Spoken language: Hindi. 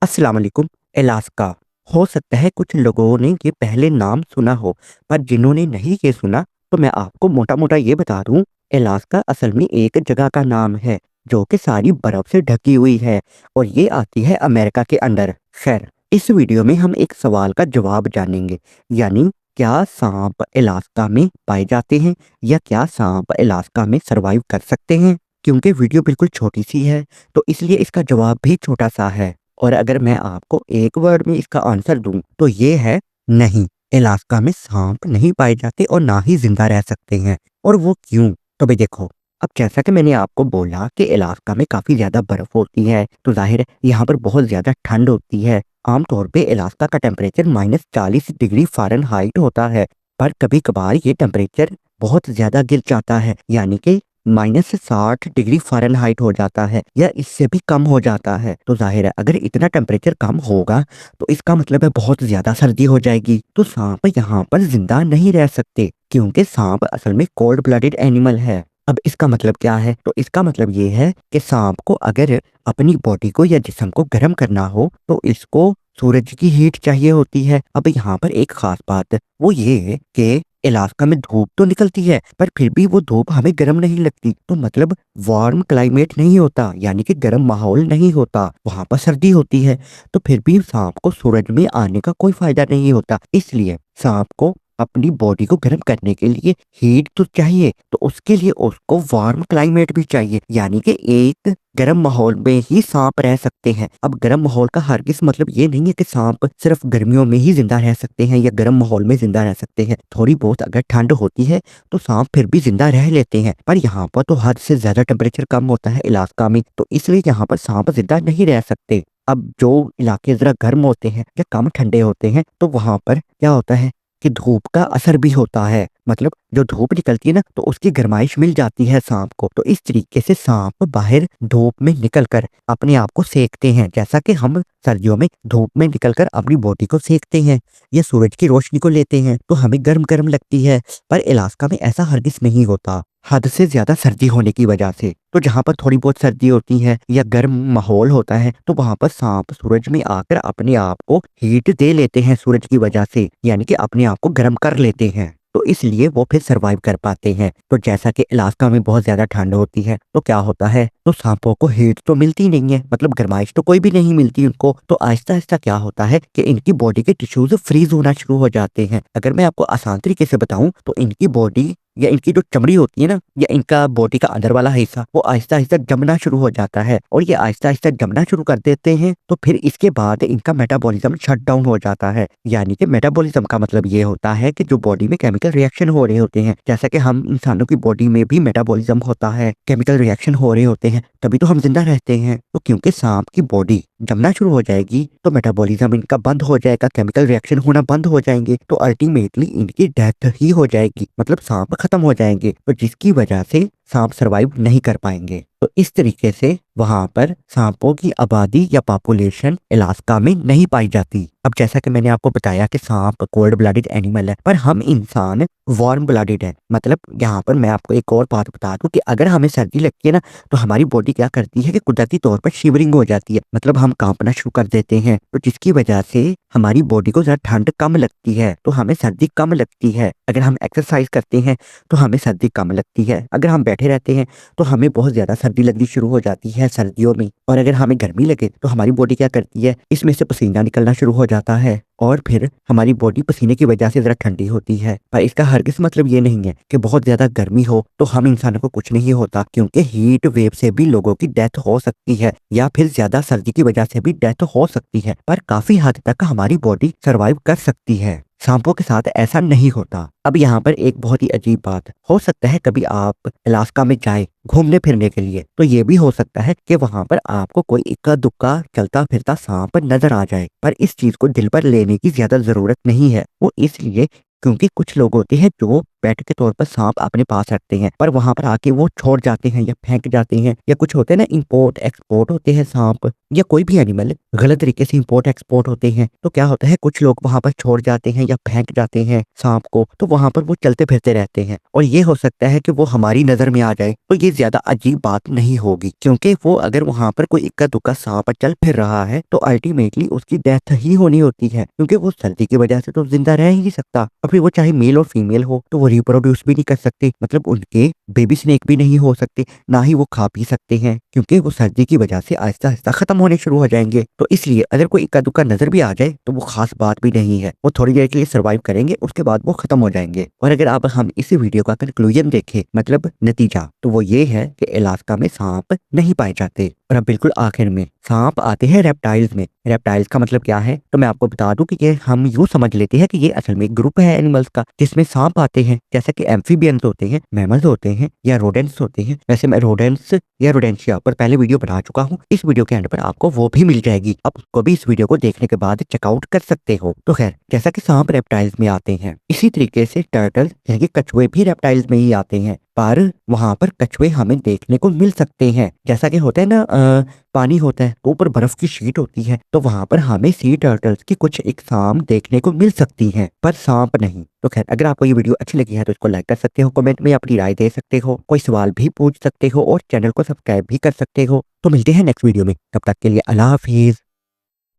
अस्सलाम वालेकुम। अलास्का। हो सकता है कुछ लोगों ने ये पहले नाम सुना हो, पर जिन्होंने नहीं ये सुना तो मैं आपको मोटा-मोटा ये बता दूँ, अलास्का असल में एक जगह का नाम है, जो कि सारी बर्फ से ढकी हुई है और ये आती है अमेरिका के अंदर। खैर, इस वीडियो में हम एक सवाल का जवाब जानेंगे, यानी क्या साँप अलास्का में पाए जाते हैं या क्या साँप अलास्का में सर्वाइव कर सकते हैं? क्योंकि वीडियो बिल्कुल छोटी-सी है, तो इसलिए इसका जवाब भी छोटा-सा है। और अगर मैं आपको एक वर्ड में इसका आंसर दूं तो ये है नहीं। अलास्का में सांप नहीं पाए जाते और ना ही जिंदा रह सकते हैं। और वो क्यों? तो भाई देखो, अब जैसा कि मैंने आपको बोला कि अलास्का में काफी ज्यादा बर्फ होती है, तो जाहिर है यहाँ पर बहुत ज्यादा ठंड होती है। आमतौर पे अलास्का का टेम्परेचर -40 डिग्री फ़ारेनहाइट होता है, पर कभी कभार ये टेम्परेचर बहुत ज्यादा गिर जाता है, यानी कि -60 डिग्री फ़ारेनहाइट हो जाता है या इससे भी कम हो जाता है। तो जाहिर है अगर इतना टेम्परेचर कम होगा तो इसका मतलब है बहुत ज्यादा सर्दी हो जाएगी, तो सांप यहाँ पर जिंदा नहीं रह सकते, क्योंकि सांप असल में कोल्ड ब्लडेड एनिमल है। अब इसका मतलब क्या है? तो इसका मतलब ये है कि सांप को अगर अपनी बॉडी को या जिस्म को गर्म करना हो तो इसको सूरज की हीट चाहिए होती है। अब यहाँ पर एक खास बात वो ये है कि अलास्का में धूप तो निकलती है, पर फिर भी वो धूप हमें गर्म नहीं लगती, तो मतलब वार्म क्लाइमेट नहीं होता, यानी कि गर्म माहौल नहीं होता, वहां पर सर्दी होती है। तो फिर भी सांप को सूरज में आने का कोई फायदा नहीं होता, इसलिए सांप को अपनी बॉडी को गर्म करने के लिए हीट तो चाहिए, तो उसके लिए उसको वार्म क्लाइमेट भी चाहिए, यानी कि एक गर्म माहौल में ही सांप रह सकते हैं। अब गर्म माहौल का हरगिज मतलब ये नहीं है कि सांप सिर्फ गर्मियों में ही जिंदा रह सकते हैं या गर्म माहौल में जिंदा रह सकते हैं। थोड़ी बहुत अगर ठंड होती है तो सांप फिर भी जिंदा रह लेते हैं, पर यहाँ पर तो हद से ज्यादा टेम्परेचर कम होता है इलाका में, तो इसलिए यहाँ पर सांप जिंदा नहीं रह सकते। अब जो इलाके जरा गर्म होते हैं या कम ठंडे होते हैं तो वहां पर क्या होता है कि धूप का असर भी होता है, मतलब जो धूप निकलती है ना तो उसकी गर्माइश मिल जाती है सांप को, तो इस तरीके से सांप बाहर धूप में निकलकर अपने आप को सेकते हैं, जैसा कि हम सर्दियों में धूप में निकलकर अपनी बॉडी को सेकते हैं या सूरज की रोशनी को लेते हैं तो हमें गर्म गर्म लगती है। पर अलास्का में ऐसा हरगिज नहीं होता, हद से ज्यादा सर्दी होने की वजह से। तो जहाँ पर थोड़ी बहुत सर्दी होती है या गर्म माहौल होता है तो वहां पर सांप सूरज में आकर अपने आप को हीट दे लेते हैं सूरज की वजह से, यानी कि अपने आप को गर्म कर लेते हैं, तो इसलिए वो फिर सरवाइव कर पाते हैं। तो जैसा कि अलास्का में बहुत ज्यादा ठंड होती है तो क्या होता है, तो सांपों को हीट तो मिलती नहीं है, मतलब गर्माइश तो कोई भी नहीं मिलती उनको, तो आहिस्ता आहिस्ता क्या होता है कि इनकी बॉडी के टिश्यूज फ्रीज होना शुरू हो जाते हैं। अगर मैं आपको आसान तरीके से बताऊं तो इनकी बॉडी या इनकी जो चमड़ी होती है ना या इनका बॉडी का अंदर वाला हिस्सा वो आहिस्ता आहिस्ता जमना शुरू हो जाता है, और ये आहिस्ता आहिस्ता जमना शुरू कर देते हैं तो फिर इसके बाद इनका मेटाबॉलिज्म शट डाउन हो जाता है। यानी कि मेटाबॉलिज्म का मतलब ये होता है कि जो बॉडी में केमिकल रिएक्शन हो रहे होते हैं, जैसा कि हम इंसानों की बॉडी में भी मेटाबॉलिज्म होता है, केमिकल रिएक्शन हो रहे होते हैं, तभी तो हम जिंदा रहते हैं। तो क्योंकि सांप की बॉडी जमना शुरू हो जाएगी तो मेटाबॉलिज्म इनका बंद हो जाएगा, केमिकल रिएक्शन होना बंद हो जाएंगे, तो अल्टीमेटली इनकी डेथ ही हो जाएगी, मतलब सांप खत्म हो जाएंगे, तो जिसकी वजह से सांप सरवाइव नहीं कर पाएंगे। तो इस तरीके से वहां पर सांपों की आबादी या पॉपुलेशन अलास्का में नहीं पाई जाती। अब जैसा कि मैंने आपको बताया कि सांप कोल्ड ब्लडेड एनिमल है, पर हम इंसान वार्म ब्लडेड है। मतलब यहाँ पर मैं आपको एक और बात बता दूं कि अगर हमें सर्दी लगती है ना तो हमारी बॉडी क्या करती है कि कुदरती तौर पर शिवरिंग हो जाती है, मतलब हम कांपना शुरू कर देते हैं, तो जिसकी वजह से हमारी बॉडी को जरा ठंड कम लगती है तो हमें सर्दी कम लगती है। अगर हम एक्सरसाइज करते हैं तो हमें सर्दी कम लगती है, अगर हम बैठे रहते हैं तो हमें बहुत ज्यादा सर्दी लगनी शुरू हो जाती है सर्दियों में, और अगर हमें गर्मी लगे तो हमारी बॉडी क्या करती है, इसमें से पसीना निकलना शुरू हो जाता है और फिर हमारी बॉडी पसीने की वजह से जरा ठंडी होती है। पर इसका हरगिज मतलब ये नहीं है कि बहुत ज्यादा गर्मी हो तो हम इंसानों को कुछ नहीं होता, क्योंकि हीट वेव से भी लोगों की डेथ हो सकती है या फिर ज्यादा सर्दी की वजह से भी डेथ हो सकती है, पर काफी हद तक हमारी बॉडी सरवाइव कर सकती है। सांपों के साथ ऐसा नहीं होता। अब यहाँ पर एक बहुत ही अजीब बात, हो सकता है कभी आप अलास्का में जाए घूमने फिरने के लिए तो ये भी हो सकता है कि वहां पर आपको कोई इक्का दुक्का चलता फिरता सांप नजर आ जाए, पर इस चीज को दिल पर लेने की ज्यादा जरूरत नहीं है। वो इसलिए क्योंकि कुछ लोग होते हैं जो पेट के तौर पर सांप अपने पास रखते हैं, पर वहां पर आके वो छोड़ जाते हैं या फेंक जाते हैं, या कुछ होते हैं ना इंपोर्ट एक्सपोर्ट होते हैं सांप, या कोई भी एनिमल गलत तरीके से इंपोर्ट एक्सपोर्ट होते हैं, तो क्या होता है कुछ लोग वहां पर छोड़ जाते हैं या फेंक जाते हैं सांप को, तो वहां पर वो चलते फिरते रहते हैं और ये हो सकता है कि वो हमारी नजर में आ जाए, तो ये ज्यादा अजीब बात नहीं होगी, क्योंकि वो अगर वहां पर कोई इक्का दुक्का सांप चल फिर रहा है तो अल्टीमेटली उसकी डेथ ही होनी होती है, क्योंकि वो सर्दी की वजह से तो जिंदा रह ही नहीं सकता, और फिर वो चाहे मेल और फीमेल हो तो वो रिप्रोड्यूस भी नहीं कर सकते, मतलब उनके बेबी स्नेक भी नहीं हो सकते, ना ही वो खा पी सकते हैं, क्योंकि वो सर्दी की वजह से आहिस्ता आहिस्ता खत्म होने शुरू हो जाएंगे। तो इसलिए अगर कोई इक्का दुक्का नजर भी आ जाए तो वो खास बात भी नहीं है, वो थोड़ी देर के लिए सर्वाइव करेंगे, उसके बाद वो खत्म हो जाएंगे। और अगर अब हम इसी वीडियो का कंक्लूजन देखें, मतलब नतीजा, तो वो ये है कि अलास्का में सांप नहीं पाए जाते। और अब बिल्कुल आखिर में सांप आते हैं रेप्टाइल्स में। रेप्टाइल्स का मतलब क्या है, तो मैं आपको बता दूं कि ये हम यूं समझ लेते हैं कि ये असल में एक ग्रुप है एनिमल्स का जिसमें सांप आते हैं, जैसे कि एम्फीबियंस होते हैं, मैमल्स होते हैं, या रोडेंट्स होते हैं। वैसे मैं रोडेंट्स या रोडेंशिया पर पहले वीडियो बना चुका हूँ, इस वीडियो के एंड पर आपको वो भी मिल जाएगी, आप उसको भी इस वीडियो को देखने के बाद चेकआउट कर सकते हो। तो खैर, जैसा कि सांप रेप्टाइल्स में आते हैं, इसी तरीके से टर्टल यानी कि कछुए भी रेप्टाइल्स में ही आते हैं, पर वहां पर कछुए हमें देखने को मिल सकते हैं। जैसा कि होता है ना, पानी होता है तो ऊपर बर्फ की शीट होती है, तो वहां पर हमें सी टर्टल्स की कुछ इकसाम देखने को मिल सकती हैं, पर सांप नहीं। तो खैर, अगर आपको ये वीडियो अच्छी लगी है तो इसको लाइक कर सकते हो, कमेंट में अपनी राय दे सकते हो, कोई सवाल भी पूछ सकते हो और चैनल को सब्सक्राइब भी कर सकते हो। तो मिलते हैं नेक्स्ट वीडियो में, तब तक के लिए अल्लाह हाफिज।